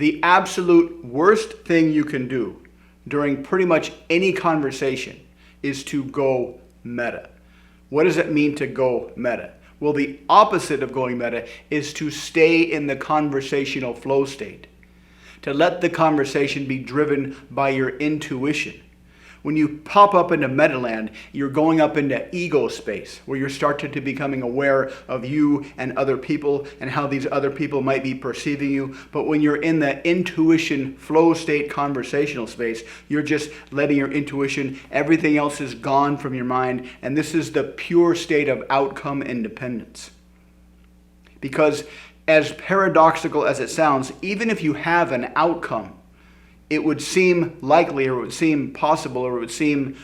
The absolute worst thing you can do during pretty much any conversation is to go meta. What does it mean to go meta? Well, the opposite of going meta is to stay in the conversational flow state, to let the conversation be driven by your intuition. When you pop up into meta land, you're going up into ego space, where you're starting to becoming aware of you and other people and how these other people might be perceiving you. But when you're in the intuition flow state conversational space, you're just letting your intuition, everything else is gone from your mind, and this is the pure state of outcome independence. Because as paradoxical as it sounds, even if you have an outcome, it would seem likely, or it would seem possible, or it would seem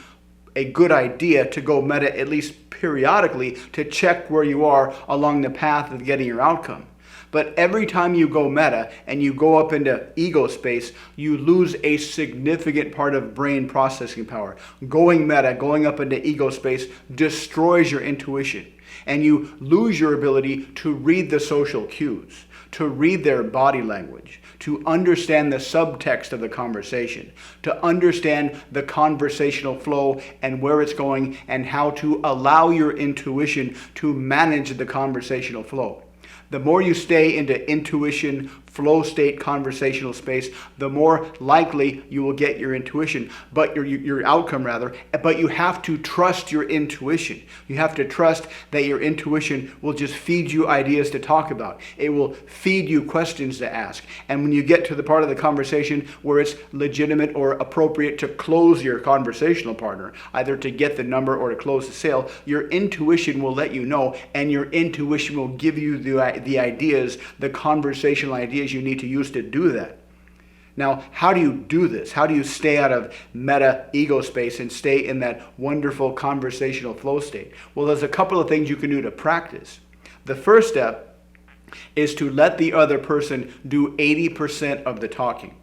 a good idea to go meta at least periodically to check where you are along the path of getting your outcome. But every time you go meta and you go up into ego space, you lose a significant part of brain processing power. Going meta, going up into ego space, destroys your intuition. And you lose your ability to read the social cues, to read their body language, to understand the subtext of the conversation, to understand the conversational flow and where it's going, and how to allow your intuition to manage the conversational flow. The more you stay into intuition, flow state, conversational space, the more likely you will get your intuition, but your outcome rather, but you have to trust your intuition. You have to trust that your intuition will just feed you ideas to talk about. It will feed you questions to ask. And when you get to the part of the conversation where it's legitimate or appropriate to close your conversational partner, either to get the number or to close the sale, your intuition will let you know, and your intuition will give you the ideas, the conversational ideas you need to use to do that. Now, how do you do this? How do you stay out of meta ego space and stay in that wonderful conversational flow state? Well, there's a couple of things you can do to practice. The first step is to let the other person do 80% of the talking.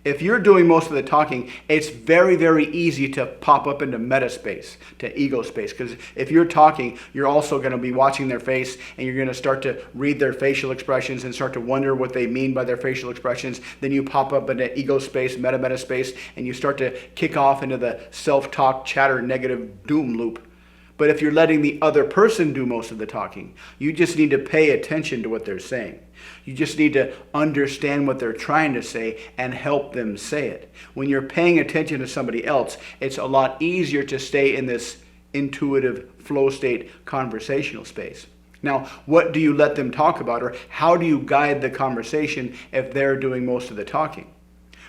If you're doing most of the talking, it's very, very easy to pop up into meta space, to ego space. Because if you're talking, you're also going to be watching their face, and you're going to start to read their facial expressions and start to wonder what they mean by their facial expressions. Then you pop up into ego space, meta space, and you start to kick off into the self-talk, chatter, negative doom loop. But if you're letting the other person do most of the talking, you just need to pay attention to what they're saying. You just need to understand what they're trying to say and help them say it. When you're paying attention to somebody else, it's a lot easier to stay in this intuitive flow state conversational space. Now, what do you let them talk about, or how do you guide the conversation if they're doing most of the talking?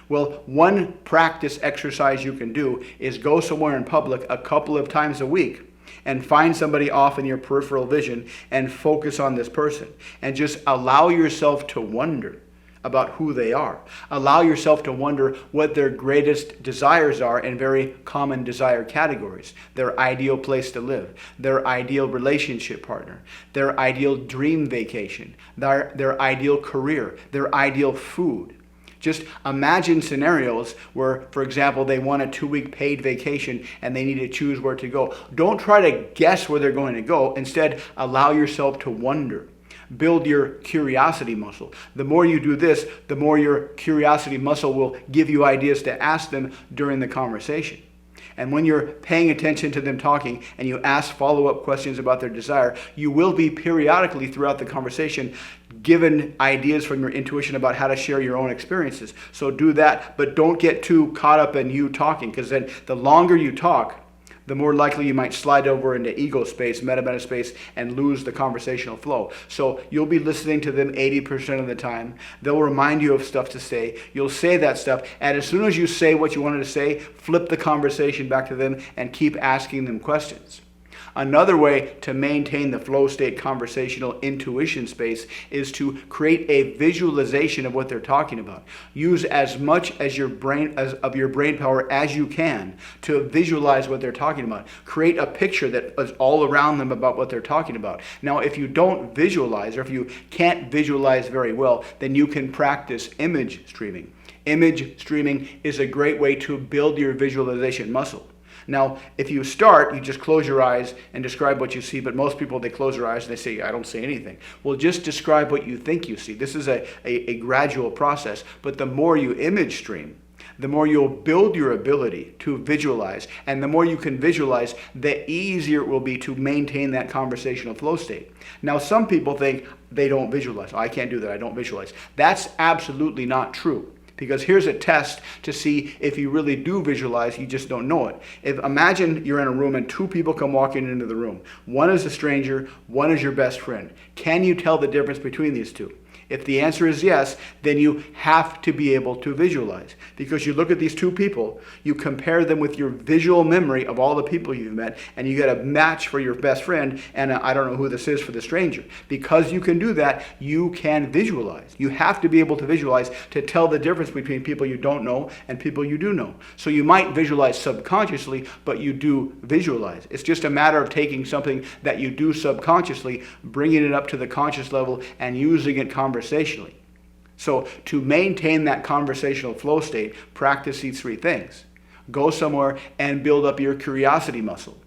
Well, one practice exercise you can do is go somewhere in public a couple of times a week and find somebody off in your peripheral vision and focus on this person. And just allow yourself to wonder about who they are. Allow yourself to wonder what their greatest desires are in very common desire categories. Their ideal place to live, their ideal relationship partner, their ideal dream vacation, their ideal career, their ideal food. Just imagine scenarios where, for example, they want a 2-week paid vacation and they need to choose where to go. Don't try to guess where they're going to go. Instead, allow yourself to wonder. Build your curiosity muscle. The more you do this, the more your curiosity muscle will give you ideas to ask them during the conversation. And when you're paying attention to them talking and you ask follow-up questions about their desire, you will be periodically throughout the conversation given ideas from your intuition about how to share your own experiences. So do that, but don't get too caught up in you talking, because then the longer you talk, the more likely you might slide over into ego space, meta space, and lose the conversational flow. So you'll be listening to them 80% of the time. They'll remind you of stuff to say. You'll say that stuff, and as soon as you say what you wanted to say, flip the conversation back to them and keep asking them questions. Another way to maintain the flow state conversational intuition space is to create a visualization of what they're talking about. Use as much as your brain of your brain power as you can to visualize what they're talking about. Create a picture that is all around them about what they're talking about. Now, if you don't visualize, or if you can't visualize very well, then you can practice image streaming. Image streaming is a great way to build your visualization muscle. Now, if you start, you just close your eyes and describe what you see, but most people, they close their eyes and they say, I don't see anything. Well, just describe what you think you see. This is a gradual process, but the more you image stream, the more you'll build your ability to visualize, and the more you can visualize, the easier it will be to maintain that conversational flow state. Now, some people think they don't visualize. Oh, I can't do that, I don't visualize. That's absolutely not true. Because here's a test to see if you really do visualize, you just don't know it. Imagine you're in a room and two people come walking into the room. One is a stranger, one is your best friend. Can you tell the difference between these two? If the answer is yes, then you have to be able to visualize. Because you look at these two people, you compare them with your visual memory of all the people you've met, and you get a match for your best friend, and I don't know who this is for the stranger. Because you can do that, you can visualize. You have to be able to visualize to tell the difference between people you don't know and people you do know. So you might visualize subconsciously, but you do visualize. It's just a matter of taking something that you do subconsciously, bringing it up to the conscious level, and using it conversationally. So to maintain that conversational flow state, practice these three things. Go somewhere and build up your curiosity muscle.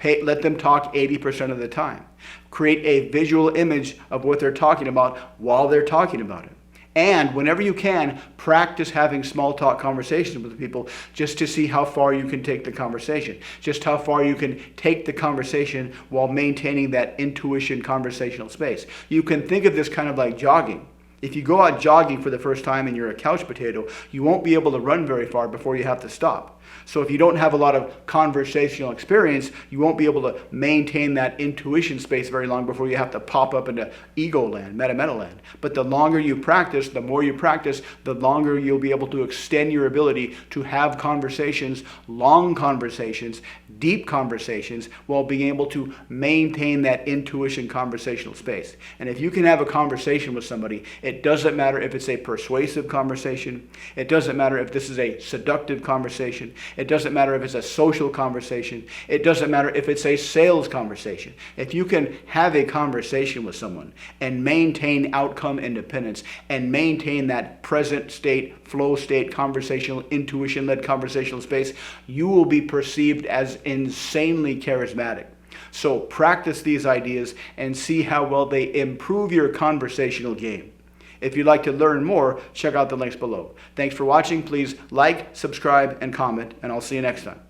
Let them talk 80% of the time. Create a visual image of what they're talking about while they're talking about it. And whenever you can, practice having small talk conversations with people just to see how far you can take the conversation. Just how far you can take the conversation while maintaining that intuition conversational space. You can think of this kind of like jogging. If you go out jogging for the first time and you're a couch potato, you won't be able to run very far before you have to stop. So if you don't have a lot of conversational experience, you won't be able to maintain that intuition space very long before you have to pop up into ego land, meta land. But the longer you practice, the more you practice, the longer you'll be able to extend your ability to have conversations, long conversations, deep conversations, while being able to maintain that intuition conversational space. And if you can have a conversation with somebody, it doesn't matter if it's a persuasive conversation, it doesn't matter if this is a seductive conversation, it doesn't matter if it's a social conversation, it doesn't matter if it's a sales conversation. If you can have a conversation with someone and maintain outcome independence and maintain that present state, flow state, conversational, intuition-led conversational space, you will be perceived as insanely charismatic. So practice these ideas and see how well they improve your conversational game. If you'd like to learn more, check out the links below. Thanks for watching. Please like, subscribe, and comment, and I'll see you next time.